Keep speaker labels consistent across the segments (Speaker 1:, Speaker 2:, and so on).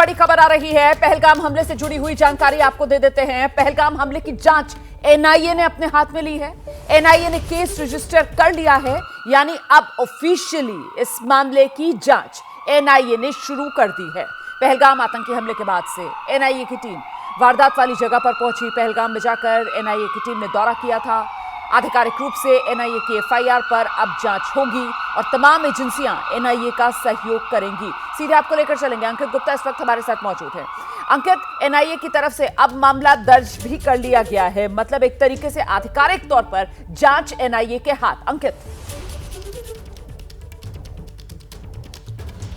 Speaker 1: बड़ी खबर आ रही है। पहलगाम हमले से जुड़ी हुई जानकारी आपको दे देते हैं। पहलगाम हमले की जांच एनआईए ने अपने हाथ में ली है। एनआईए ने केस रजिस्टर कर लिया है, यानी अब ऑफिशियली इस मामले की जांच एनआईए ने शुरू कर दी है। पहलगाम आतंकी हमले के बाद से एनआईए की टीम वारदात वाली जगह पर पहुंची। पहलगाम में जाकर एनआईए की टीम ने दौरा किया था। आधिकारिक रूप से एनआईए की एफआईआर पर अब जांच होगी और तमाम एजेंसियां एनआईए का सहयोग करेंगी। सीधे आपको लेकर चलेंगे। अंकित गुप्ता इस वक्त हमारे साथ मौजूद हैं। अंकित, एनआईए की तरफ से अब मामला दर्ज भी कर लिया गया है, मतलब एक तरीके से आधिकारिक तौर पर जांच एनआईए के हाथ। अंकित,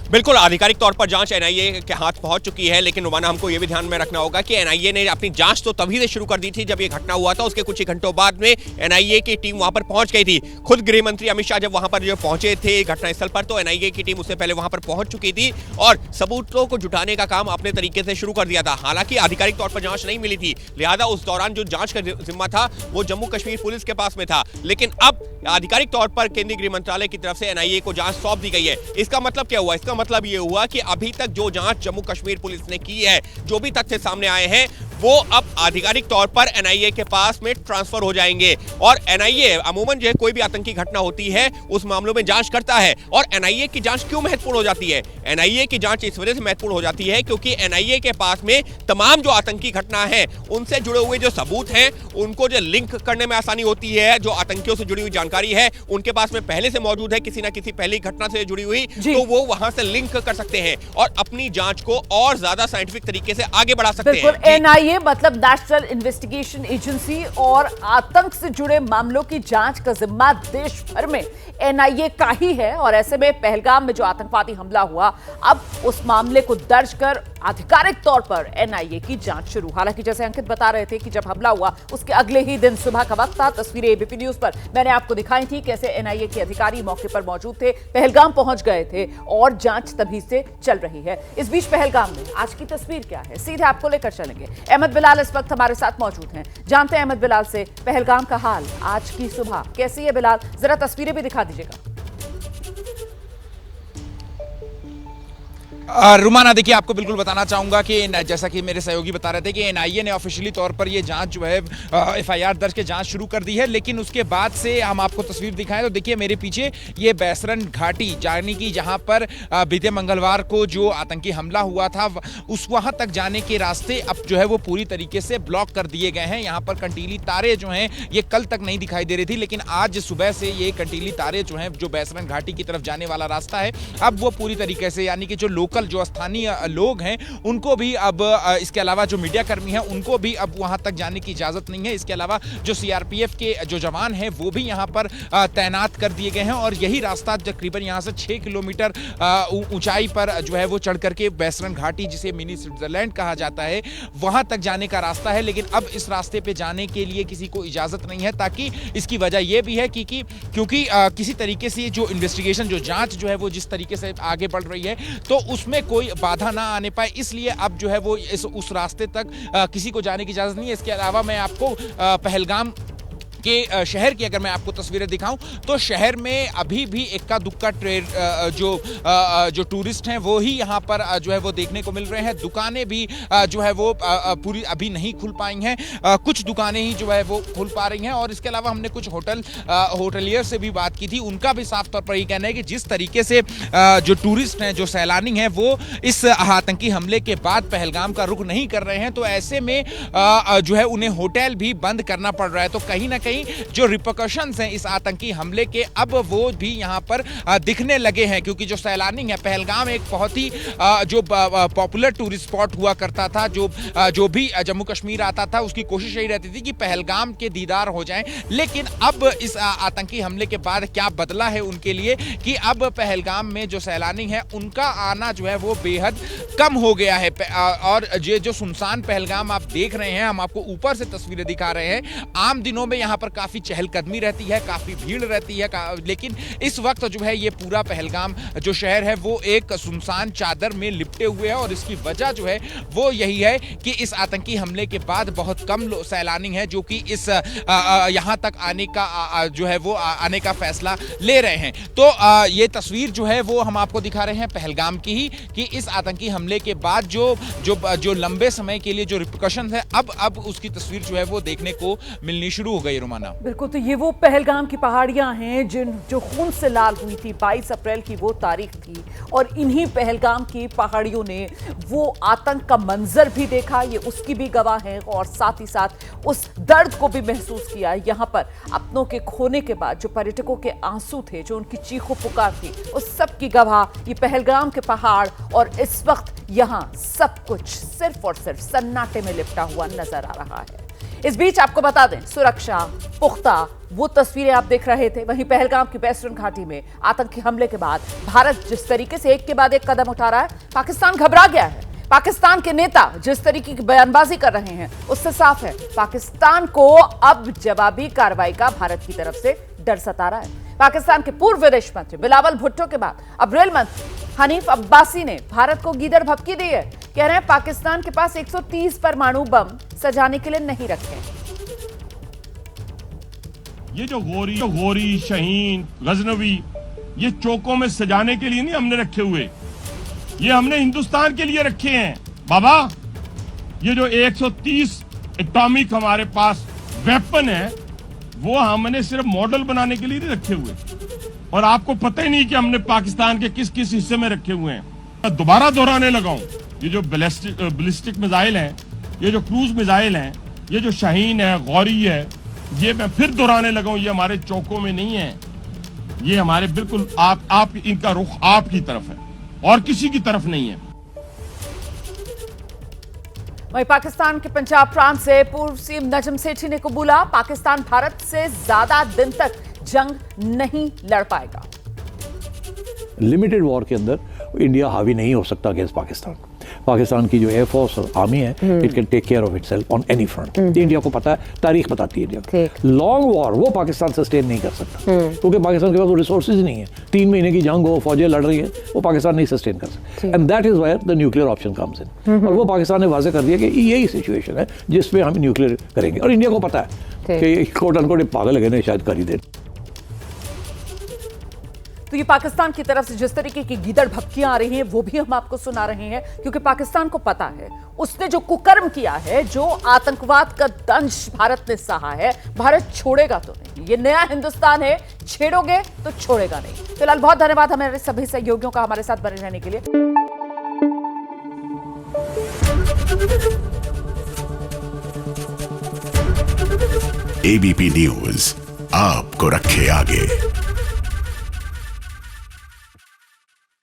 Speaker 2: बिल्कुल आधिकारिक तौर पर जांच एनआईए के हाथ पहुंच चुकी है, लेकिन रुमाना हमको यह भी ध्यान में रखना होगा कि एनआईए ने अपनी जांच तो तभी से शुरू कर दी थी जब ये घटना हुआ था। उसके कुछ ही घंटों बाद में एनआईए की टीम वहां पर पहुंच गई थी। खुद गृह मंत्री अमित शाह जब वहां पर जो पहुंचे थे घटनास्थल पर, तो एनआईए की टीम उससे पहले वहां पर पहुंच चुकी थी और सबूतों को जुटाने का काम अपने तरीके से शुरू कर दिया था। हालांकि आधिकारिक तौर पर जांच नहीं मिली थी, लिहाजा उस दौरान जो जांच का जिम्मा था वो जम्मू कश्मीर पुलिस के पास में था। लेकिन अब आधिकारिक तौर पर केंद्रीय गृह मंत्रालय की तरफ से एनआईए को जांच सौंप दी गई है। इसका मतलब क्या हुआ? इसका मतलब ये हुआ कि अभी तक जो जांच जम्मू कश्मीर पुलिस ने की है, जो भी तथ्य सामने आए हैं, वो अब आधिकारिक तौर पर एनआईए के पास में ट्रांसफर हो जाएंगे। और एनआईए अमूमन जो कोई भी आतंकी घटना होती है उस मामलों में जांच करता है। और एनआईए की जांच क्यों महत्वपूर्ण हो जाती है? एनआईए की जांच इस वजह से महत्वपूर्ण हो जाती है क्योंकि एनआईए के पास में तमाम जो आतंकी घटना है उनसे जुड़े हुए जो सबूत हैं उनको जो लिंक करने में आसानी होती है। जो आतंकियों से जुड़ी हुई जानकारी है उनके पास में पहले से मौजूद है, किसी ना किसी पहली घटना से जुड़ी हुई, तो वो वहां से लिंक कर सकते हैं और अपनी जांच को और ज्यादा साइंटिफिक तरीके से आगे बढ़ा सकते हैं।
Speaker 1: एनआईए मतलब नेशनल इन्वेस्टिगेशन एजेंसी, और आतंक से जुड़े मामलों की जांच का जिम्मा देश भर में एनआईए का ही है। और ऐसे में पहलगाम में जो आतंकवादी हमला हुआ, अब उस मामले को दर्ज कर आधिकारिक तौर पर एनआईए की जांच शुरू। हालांकि जैसे अंकित बता रहे थे कि जब हमला हुआ उसके अगले ही दिन सुबह का वक्त था। तस्वीरें एबीपी न्यूज पर मैंने आपको दिखाई थी कैसे एनआईए के अधिकारी मौके पर मौजूद थे, पहलगाम पहुंच गए थे और जांच तभी से चल रही है। इस बीच पहलगाम में आज की तस्वीर क्या है, सीधे आपको लेकर चलेंगे। अहमद बिलाल इस वक्त हमारे साथ मौजूद हैं। जानते हैं अहमद बिलाल से पहलगाम का हाल आज की सुबह कैसी है। बिलाल, जरा तस्वीरें भी दिखा दीजिएगा।
Speaker 3: रुमाना, देखिए आपको बिल्कुल बताना चाहूंगा कि जैसा कि मेरे सहयोगी बता रहे थे कि एनआईए ने ऑफिशियली तौर पर ये जांच जो है एफआईआर दर्ज के जांच शुरू कर दी है। लेकिन उसके बाद से हम आपको तस्वीर दिखाएं तो देखिए मेरे पीछे ये बैसरन घाटी, यानी कि जहां पर बीते मंगलवार को जो आतंकी हमला हुआ था उस वहां तक जाने के रास्ते अब जो है वो पूरी तरीके से ब्लॉक कर दिए गए हैं। यहाँ पर कंटीली तारे जो हैं ये कल तक नहीं दिखाई दे रही थी, लेकिन आज सुबह से ये कंटीली तारे जो हैं जो बैसरन घाटी की तरफ जाने वाला रास्ता है अब वो पूरी तरीके से, यानी कि जो लोकल जो स्थानीय लोग हैं उनको भी अब, इसके अलावा जो मीडिया कर्मी हैं उनको भी अब वहां तक जाने की इजाजत नहीं है। इसके अलावा जो सीआरपीएफ के जो जवान हैं वो भी यहां पर तैनात कर दिए गए हैं और यही रास्ता तकरीबन यहां से 6 किलोमीटर ऊंचाई पर जो है वो चढ़ करके बैसरन घाटी, जिसे मिनी स्विट्जरलैंड कहा जाता है, वहां तक जाने का रास्ता है। लेकिन अब इस रास्ते पे जाने के लिए किसी को इजाजत नहीं है, ताकि इसकी वजह यह भी है क्योंकि किसी तरीके से जो इन्वेस्टिगेशन, जो जांच जो है वो जिस तरीके से आगे बढ़ रही है तो उसमें कोई बाधा ना आने पाए, इसलिए अब जो है वो उस रास्ते तक किसी को जाने की इजाजत नहीं है। इसके अलावा मैं आपको पहलगाम के शहर की अगर मैं आपको तस्वीरें दिखाऊं तो शहर में अभी भी इक्का दुक्का जो टूरिस्ट हैं वो ही यहाँ पर जो है वो देखने को मिल रहे हैं। दुकानें भी जो है वो पूरी अभी नहीं खुल पाई हैं, कुछ दुकानें ही जो है वो खुल पा रही हैं। और इसके अलावा हमने कुछ होटलियर से भी बात की थी, उनका भी साफ तौर पर ये कहना है कि जिस तरीके से जो टूरिस्ट हैं, जो सैलानी हैं, वो इस आतंकी हमले के बाद पहलगाम का रुख नहीं कर रहे हैं, तो ऐसे में जो है उन्हें होटल भी बंद करना पड़ रहा है। तो कहीं ना कहीं जो रिपरकशंस हैं इस आतंकी हमले के, अब वो भी यहां पर दिखने लगे हैं। क्योंकि जो सैलानी है, पहलगाम एक बहुत ही जो पॉपुलर टूरिस्ट स्पॉट हुआ करता था, जो भी जम्मू कश्मीर आता था उसकी कोशिश यही रहती थी कि पहलगाम के दीदार हो जाएं। लेकिन अब इस आतंकी हमले के बाद क्या बदला है उनके लिए कि अब पहलगाम में जो सैलानी है उनका आना जो है वो बेहद कम हो गया है। और ये जो सुनसान पहलगाम आप देख रहे हैं, हम आपको ऊपर से तस्वीरें दिखा रहे हैं, आम दिनों में यहाँ पर पर काफी चहलकदमी रहती है, काफी भीड़ रहती है, लेकिन इस वक्त जो है ये पूरा पहलगाम जो शहर है वो एक सुनसान चादर में लिपटे हुए है। और इसकी वजह जो है वो यही है कि इस आतंकी हमले के बाद बहुत कम सैलानी हैं जो कि इस यहां तक आने का जो है वो आने का फैसला ले रहे हैं। तो ये तस्वीर जो है वो हम आपको दिखा रहे हैं पहलगाम की ही, कि इस आतंकी हमले के बाद जो लंबे समय के लिए जो रिपरकशन है अब उसकी तस्वीर जो है वो देखने को मिलनी शुरू हो गई। रोमाना,
Speaker 1: बिल्कुल, तो ये वो पहलगाम की पहाड़ियां हैं जो खून से लाल हुई थी। 22 अप्रैल की वो तारीख थी और इन्हीं पहलगाम की पहाड़ियों ने वो आतंक का मंजर भी देखा, ये उसकी भी गवाह है, और साथ ही साथ उस दर्द को भी महसूस किया। यहां पर अपनों के खोने के बाद जो पर्यटकों के आंसू थे, जो उनकी चीखों पुकार थी, उस सब की गवाह ये पहलगाम के पहाड़। और इस वक्त यहां सब कुछ सिर्फ और सिर्फ सन्नाटे में लिपटा हुआ नजर आ रहा है। इस बीच आपको बता दें, सुरक्षा पुख्ता, वो तस्वीरें आप देख रहे थे। वहीं पहलगाम की वेस्टर्न घाटी में आतंकी हमले के बाद भारत जिस तरीके से एक के बाद एक कदम उठा रहा है, पाकिस्तान घबरा गया है। पाकिस्तान के नेता जिस तरीके की बयानबाजी कर रहे हैं उससे साफ है पाकिस्तान को अब जवाबी कार्रवाई का भारत की तरफ से डर सता रहा है। पाकिस्तान के पूर्व विदेश मंत्री बिलावल भुट्टो के बाद अब रेल मंत्री हनीफ अब्बासी ने भारत को गीदड़ भभकी दी है। कह रहे हैं पाकिस्तान के पास 130 परमाणु बम सजाने के लिए नहीं रखे।
Speaker 4: ये जो गोरी शहीन गजनवी, ये चौकों में सजाने के लिए नहीं हमने रखे हुए, ये हमने हिंदुस्तान के लिए रखे हैं बाबा। ये जो 130 एटॉमिक हमारे पास वेपन है वो हमने सिर्फ मॉडल बनाने के लिए नहीं रखे हुए, और आपको पता ही नहीं कि हमने पाकिस्तान के किस किस हिस्से में रखे हुए हैं। मैं दोबारा दोहराने लगा हूं, ये जो बैलिस्टिक मिसाइल हैं, ये जो क्रूज मिसाइल हैं, ये जो शाहीन है, गौरी है, ये मैं फिर दोहराने लगा हूं, ये हमारे चौकों में नहीं है, ये हमारे बिल्कुल आप इनका रुख आपकी तरफ है और किसी की तरफ नहीं है।
Speaker 1: वहीं पाकिस्तान के पंजाब प्रांत से पूर्व सीएम नजम सेठी ने कबूला, पाकिस्तान भारत से ज्यादा दिन तक जंग नहीं लड़ पाएगा।
Speaker 5: लिमिटेड वॉर के अंदर इंडिया हावी नहीं हो सकता अगेंस्ट पाकिस्तान। पाकिस्तान की जो एयरफोर्स और आर्मी है, it can take care of itself on any front. India को पता है, तारीख बताती है इंडिया। लॉन्ग वॉर वो पाकिस्तान सस्टेन नहीं कर सकता, क्योंकि पाकिस्तान के पास वो रिसोर्सेज नहीं है। 3 महीने की जंग हो, फौजें लड़ रही है, वो पाकिस्तान नहीं सस्टेन कर सकता। And that is where the nuclear option comes in. और वो पाकिस्तान ने वाजे कर दिया कि यही सिचुएशन है जिसमें हम न्यूक्लियर करेंगे। और इंडिया को पता है कि कोट अनकोट पागल है, शायद कर ही दे।
Speaker 1: तो ये पाकिस्तान की तरफ से जिस तरीके की गीदड़ भभकियां आ रही हैं वो भी हम आपको सुना रहे हैं, क्योंकि पाकिस्तान को पता है उसने जो कुकर्म किया है, जो आतंकवाद का दंश भारत ने सहा है, भारत छोड़ेगा तो नहीं। ये नया हिंदुस्तान है, छेड़ोगे तो छोड़ेगा नहीं। फिलहाल बहुत धन्यवाद हमारे सभी सहयोगियों का हमारे साथ बने रहने के लिए।
Speaker 6: एबीपी न्यूज आपको रखे आगे।